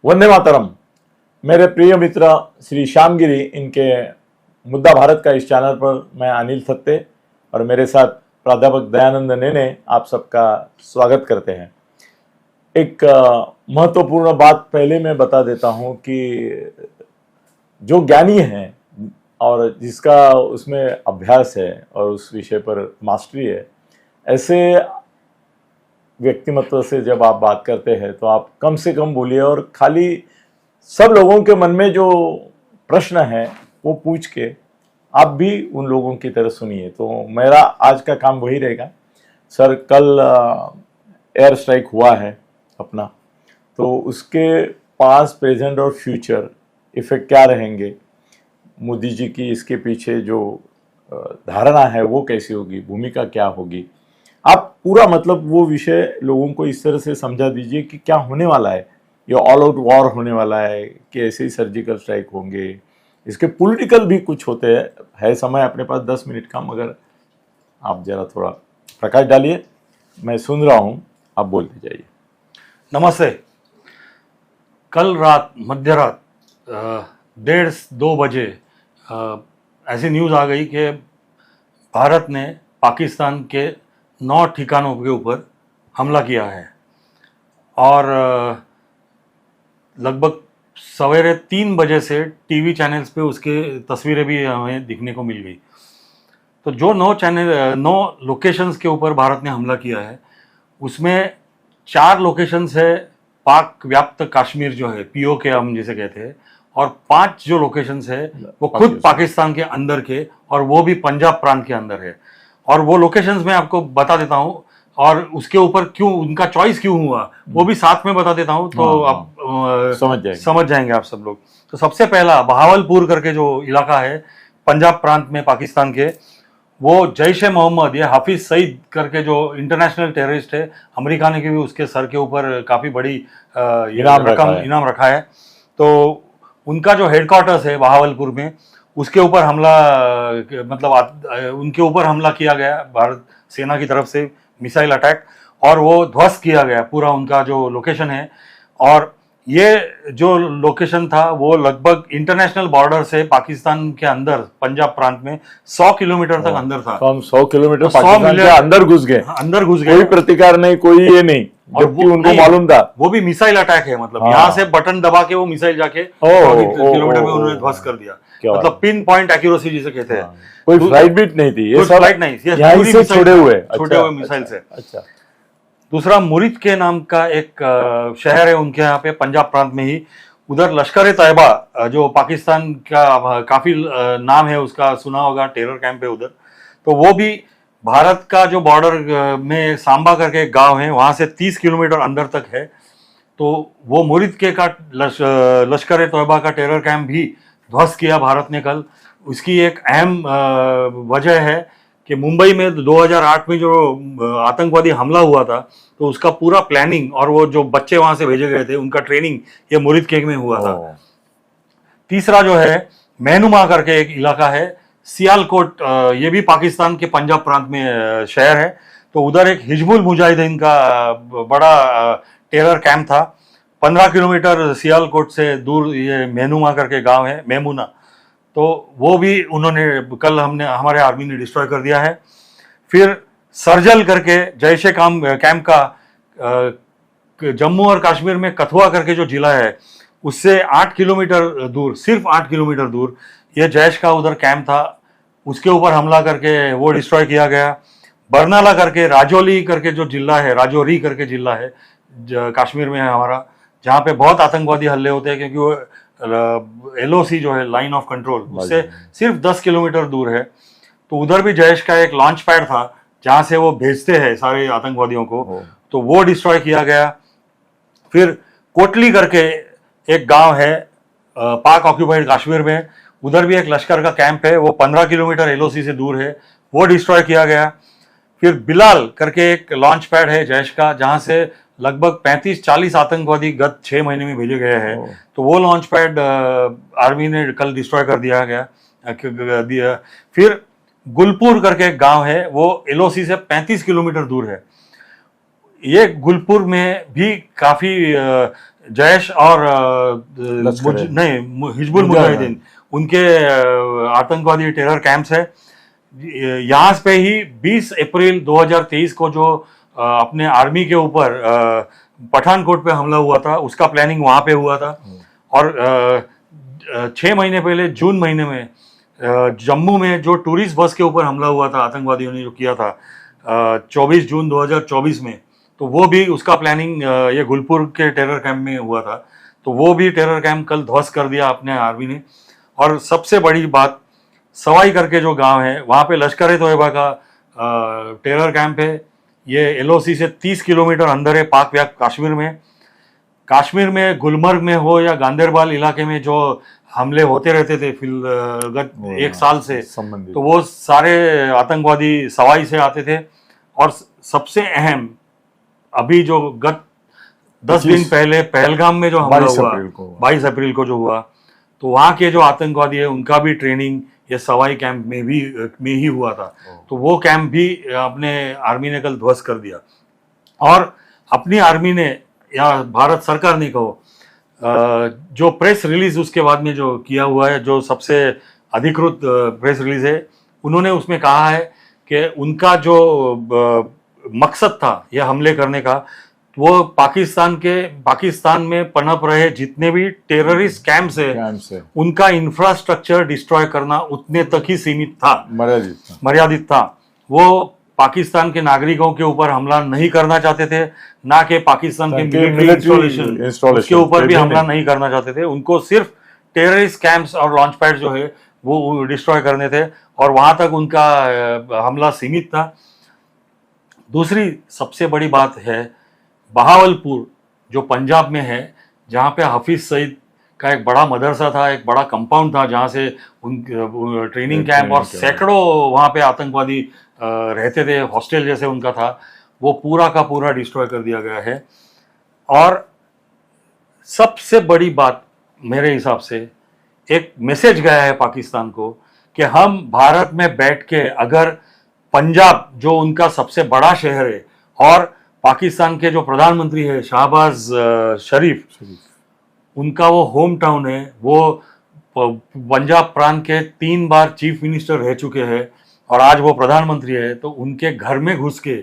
वंदे मातरम। मेरे प्रिय मित्र श्री श्यामगिरी, इनके मुद्दा भारत का इस चैनल पर मैं अनिल सत्ते और मेरे साथ प्राध्यापक दयानंद नेने आप सबका स्वागत करते हैं। एक महत्वपूर्ण बात पहले मैं बता देता हूं कि जो ज्ञानी है और जिसका उसमें अभ्यास है और उस विषय पर मास्टरी है, ऐसे व्यक्तिमत्व से जब आप बात करते हैं तो आप कम से कम बोलिए और खाली सब लोगों के मन में जो प्रश्न है वो पूछ के आप भी उन लोगों की तरह सुनिए। तो मेरा आज का काम वही रहेगा। सर, कल एयर स्ट्राइक हुआ है अपना, तो उसके पास्ट, प्रेजेंट और फ्यूचर इफेक्ट क्या रहेंगे, मोदी जी की इसके पीछे जो धारणा है वो कैसी होगी, भूमिका क्या होगी, आप पूरा मतलब वो विषय लोगों को इस तरह से समझा दीजिए कि क्या होने वाला है। ये ऑल आउट वॉर होने वाला है कि ऐसे ही सर्जिकल स्ट्राइक होंगे, इसके पॉलिटिकल भी कुछ होते हैं। है समय अपने पास 10 मिनट का, मगर आप जरा थोड़ा प्रकाश डालिए। मैं सुन रहा हूँ, आप बोलते जाइए। नमस्ते। कल रात मध्य रात 1:30-2 बजे ऐसी न्यूज़ आ गई कि भारत ने पाकिस्तान के 9 ठिकानों के ऊपर हमला किया है और लगभग सवेरे 3 बजे से टीवी चैनल्स पे उसके तस्वीरें भी हमें दिखने को मिल गई। तो जो 9 लोकेशंस के ऊपर भारत ने हमला किया है, उसमें 4 लोकेशंस है पाक व्याप्त कश्मीर जो है, पीओके हम जिसे कहते हैं, और 5 जो लोकेशंस है वो खुद पाकिस्तान के अंदर के, और वो भी पंजाब प्रांत के अंदर है। और वो लोकेशंस मैं आपको बता देता हूँ और उसके ऊपर क्यों उनका चॉइस क्यों हुआ वो भी साथ में बता देता हूँ, तो आप समझ जाएंगे आप सब लोग। तो सबसे पहला बहावलपुर करके जो इलाका है पंजाब प्रांत में पाकिस्तान के, वो जैश ए मोहम्मद, ये हाफिज सईद करके जो इंटरनेशनल टेररिस्ट है, अमेरिका ने भी उसके सर के ऊपर काफ़ी बड़ी इनाम रखा है। तो उनका जो हेडक्वार्टर्स है बहावलपुर में, उसके ऊपर हमला, मतलब उनके ऊपर हमला किया गया भारत सेना की तरफ से, मिसाइल अटैक, और वो ध्वस्त किया गया पूरा उनका जो लोकेशन है। और ये जो लोकेशन था वो लगभग इंटरनेशनल बॉर्डर से पाकिस्तान के अंदर पंजाब प्रांत में 100 किलोमीटर तक अंदर था। तो हम 100 किलोमीटर पाकिस्तान के अंदर घुस गए, कोई प्रतिकार नहीं, कोई ये नहीं, जबकि उनको मालूम था। वो भी मिसाइल अटैक है, मतलब यहाँ से बटन दबा के वो मिसाइल जाके किलोमीटर में उन्होंने ध्वस्त कर दिया। मतलब पिन पॉइंट एक्यूरेसी जिसे कहते हैं। कोई फ्लाइट बीट नहीं थी, ये सब फ्लाइट नहीं, यहीं से छोड़े हुए मिसाइल से। अच्छा। दूसरा मुरिद के नाम का एक शहर है उनके यहाँ पे पंजाब प्रांत में ही, उधर लश्कर ए तैयबा जो पाकिस्तान का काफी नाम है उसका, सुना होगा, टेरर कैंप है उधर। तो वो भी भारत का जो बॉर्डर में सांबा करके एक गांव है, वहां से 30 किलोमीटर अंदर तक है। तो वो मुरिद के का लश्कर ए तैयबा का टेरर कैंप भी ध्वस्त किया भारत ने कल। उसकी एक अहम वजह है कि मुंबई में 2008 में जो आतंकवादी हमला हुआ था, तो उसका पूरा प्लानिंग और वो जो बच्चे वहां से भेजे गए थे उनका ट्रेनिंग ये मुरिद केक में हुआ था। तीसरा जो है मेनुमा करके एक इलाका है, सियालकोट, ये भी पाकिस्तान के पंजाब प्रांत में शहर है। तो उधर एक हिजबुल मुजाहिदीन का बड़ा टेरर कैंप था। 15 किलोमीटर सियालकोट से दूर ये मेनुमा करके गांव है, मेमुना। तो वो भी उन्होंने कल हमारे आर्मी ने डिस्ट्रॉय कर दिया है। फिर सरजल करके जैश ए कैंप का जम्मू और कश्मीर में कथुआ करके जो जिला है, उससे 8 किलोमीटर दूर, सिर्फ 8 किलोमीटर दूर ये जैश का उधर कैंप था। उसके ऊपर हमला करके वो डिस्ट्रॉय किया गया। बरनाला करके, राजौरी करके जो जिला है, राजौरी करके जिला है कश्मीर में है हमारा, जहाँ पे बहुत आतंकवादी हल्ले होते हैं, क्योंकि वो LOC जो है, लाइन ऑफ कंट्रोल, उससे सिर्फ 10 किलोमीटर दूर है। तो उधर भी जैश का एक लॉन्च पैड था जहां से वो भेजते हैं सारे आतंकवादियों को, तो वो डिस्ट्रॉय किया गया। फिर कोटली करके एक गांव है पाक ऑक्यूपाइड कश्मीर में, उधर भी एक लश्कर का कैंप है, वो 15 किलोमीटर LOC से दूर है, वो डिस्ट्रॉय किया गया। फिर बिलाल करके एक लॉन्च पैड है जैश का, जहां से लगभग 35-40 आतंकवादी गत 6 महीने में भेजे गए हैं। तो वो लॉन्च पैड आर्मी ने कल डिस्ट्रॉय कर दिया। फिर गुलपुर करके एक गांव है, वो LOC से 35 किलोमीटर दूर है। ये गुलपुर में भी काफी जैश और नहीं हिजबुल मुजाहिदीन उनके आतंकवादी टेरर कैंप्स है। यहाँ पे ही 20 अप्रैल 2023 को जो अपने आर्मी के ऊपर पठानकोट पे हमला हुआ था, उसका प्लानिंग वहां पे हुआ था। और 6 महीने पहले जून महीने में जम्मू में जो टूरिस्ट बस के ऊपर हमला हुआ था, आतंकवादियों ने जो किया था 24 जून 2024 में, तो वो भी उसका प्लानिंग ये गुलपुर के टेरर कैंप में हुआ था। तो वो भी टेरर कैंप कल ध्वस्त कर दिया अपने आर्मी ने। और सबसे बड़ी बात, सवाई करके जो गांव है वहाँ पे लश्कर ए तोयबा का टेरर कैंप है। ये एलओसी से 30 किलोमीटर अंदर है, पाक व्याप्त कश्मीर में। कश्मीर में गुलमर्ग में हो या गांदेरबाल इलाके में जो हमले होते रहते थे गत 1 साल से, तो वो सारे आतंकवादी सवाई से आते थे। और सबसे अहम, अभी जो गत 10 दिन पहले पहलगाम में जो हमला हुआ 22 अप्रैल को जो हुआ, तो वहाँ के जो आतंकवादी है उनका भी ट्रेनिंग ये सवाई कैंप में ही हुआ था। तो वो कैंप भी अपने आर्मी ने कल ध्वस्त कर दिया। और अपनी आर्मी ने या भारत सरकार ने कहो, जो प्रेस रिलीज उसके बाद में जो किया हुआ है, जो सबसे अधिकृत प्रेस रिलीज है, उन्होंने उसमें कहा है कि उनका जो मकसद था यह हमले करने का, वो पाकिस्तान में पनप रहे जितने भी टेररिस्ट कैंप्स है उनका इंफ्रास्ट्रक्चर डिस्ट्रॉय करना उतने तक ही सीमित था, मर्यादित था। वो पाकिस्तान के नागरिकों के ऊपर हमला नहीं करना चाहते थे, ना कि पाकिस्तान के मिलिट्री इंस्टॉलेशन के ऊपर भी हमला नहीं करना चाहते थे। उनको सिर्फ टेररिस्ट कैंप्स और लॉन्च पैड जो है वो डिस्ट्रॉय करने थे, और वहां तक उनका हमला सीमित था। दूसरी सबसे बड़ी बात है, बहावलपुर जो पंजाब में है, जहाँ पे हफीज सईद का एक बड़ा मदरसा था, एक बड़ा कंपाउंड था, जहाँ से उन ट्रेनिंग कैंप और सैकड़ों वहाँ पे आतंकवादी रहते थे, हॉस्टल जैसे उनका था, वो पूरा का पूरा डिस्ट्रॉय कर दिया गया है। और सबसे बड़ी बात मेरे हिसाब से, एक मैसेज गया है पाकिस्तान को कि हम भारत में बैठ के अगर पंजाब जो उनका सबसे बड़ा शहर है, और पाकिस्तान के जो प्रधानमंत्री है शहबाज शरीफ, उनका वो होम टाउन है, वो पंजाब प्रांत के 3 बार चीफ मिनिस्टर रह चुके हैं और आज वो प्रधानमंत्री है, तो उनके घर में घुस के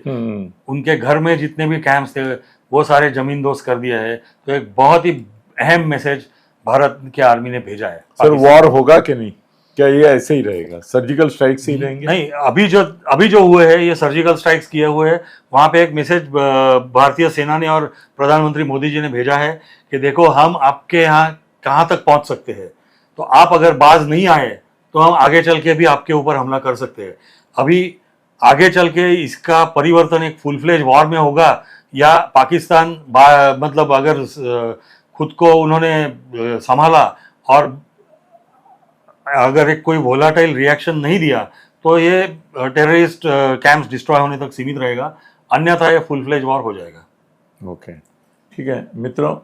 उनके घर में जितने भी कैंप्स थे वो सारे जमींदोज कर दिया है। तो एक बहुत ही अहम मैसेज भारत के आर्मी ने भेजा है। सर, वॉर होगा कि नहीं? क्या ये ऐसे ही रहेगा? सर्जिकल स्ट्राइक्स ही रहेंगे? नहीं, अभी जो हुए हैं ये सर्जिकल स्ट्राइक्स किए हुए हैं। वहां पे एक मैसेज भारतीय सेना ने और प्रधानमंत्री मोदी जी ने भेजा है कि देखो, हम आपके यहाँ कहाँ तक पहुंच सकते हैं, तो आप अगर बाज नहीं आए तो हम आगे चल के भी आपके ऊपर हमला कर सकते हैं। अभी आगे चल के इसका परिवर्तन एक फुल फ्लेज वॉर में होगा, या पाकिस्तान मतलब अगर खुद को उन्होंने संभाला और अगर एक कोई वोलाटाइल रिएक्शन नहीं दिया, तो ये टेररिस्ट कैंप्स डिस्ट्रॉय होने तक सीमित रहेगा, अन्यथा ये फुल फ्लेज वॉर हो जाएगा। ओके, ठीक है मित्रों,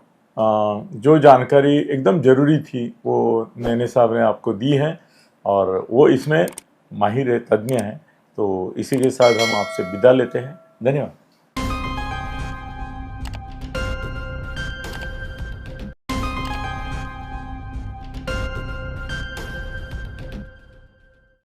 जो जानकारी एकदम ज़रूरी थी वो नैने साहब ने आपको दी है, और वो इसमें माहिर है, तज्ञ हैं। तो इसी के साथ हम आपसे विदा लेते हैं। धन्यवाद।